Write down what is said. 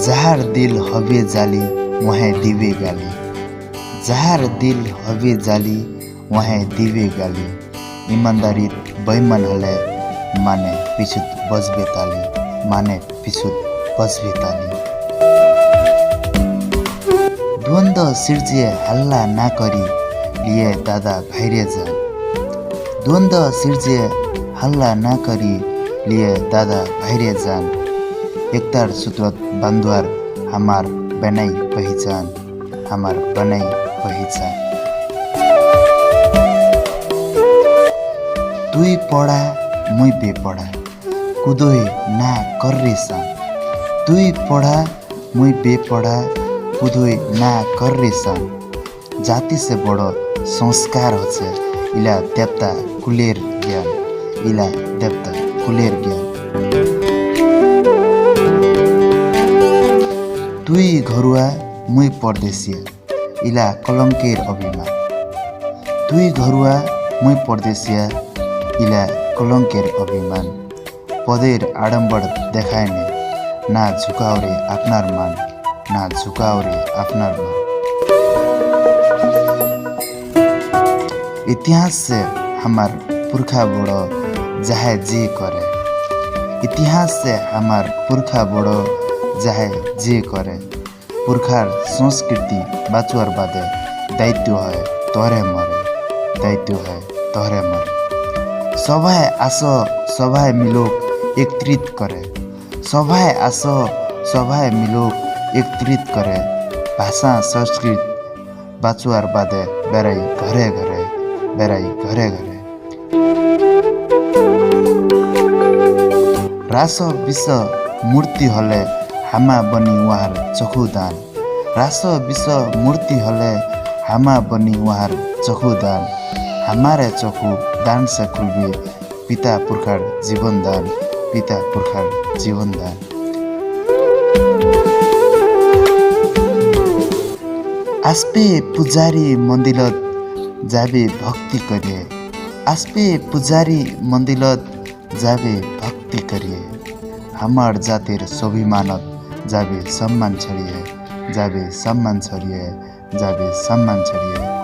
যাহার দিল হবে জালি ওহে দিবে গালি, যাহার দিল হবে জালি ওহে দিবে গালি। ইমানদারিত বেইমান হলে মানে পিছুত বজবে তালি, মানে পিছুত বজবে তালি। দ্বন্দ্ব সিরজিয়ে হাল্লা না করি লিয়ে দাদা ভাইরে যান, দ্বন্দ্ব সিরজিয়ে হাল্লা না করি লিয়ে দাদা ভাইরে যান। एकतार सूत्रत बांधुआर हमार बनाई पहचान, हमार बनाई पहचान। तुई पढ़ा मुई बेपढ़ा कुदोई ना कर रे सान, तुई पढ़ा मुई बेपढ़ा कुदोई ना कर रे सान। जाति से बड़ो संस्कार होचे इला देवता कुलेर ज्ञान, इला देवता कुलेर ज्ञान। तुई घरुआ मुई परदेशिया इला कलंकेर अभिमान, तुई घरुआ मुई परदेशिया इला कलंकेर अभिमान। पदेर आडम्बर देखाय ने ना झुकाओ रे आपनार मान, ना झुकाओ रे आपनार मान। इतिहास से हमार पुरखा बड़ो जाहे जी करे, इतिहास से हमार पुरखा बड़ो जाहे जे करे। पुरखार संस्कृति बाचुआर बादे दायित्व है तोहरे मरे, दायित्व है तोहरे मरे। सभाए आसो सभाए मिलोक एकत्रित करे, सभाए आसो सभाए मिलोक एकत्रित करे। भाषा संस्कृत बाचुआर बादे बेराई घरे घरे, बेराई घरे घरे। रास विष मूर्ति हले हामा बनी वहार चखुदान, रास विष मूर्ति हले हामा बनी वहार चखुदान। हमारे चखु दान से खुलबी पिता पुरखार जीवन दान, पिता पुरखार जीवन दान। आस्पे पुजारी मंदिरत जाबे भक्ति करिए, आस्पे पुजारी मंदिरत जाबे भक्ति करिए। हमार जातिर स्वाभिमानत जाबे सम्मान छड़िए, जाबे सम्मान छड़िए, जाबे सम्मान छड़िए।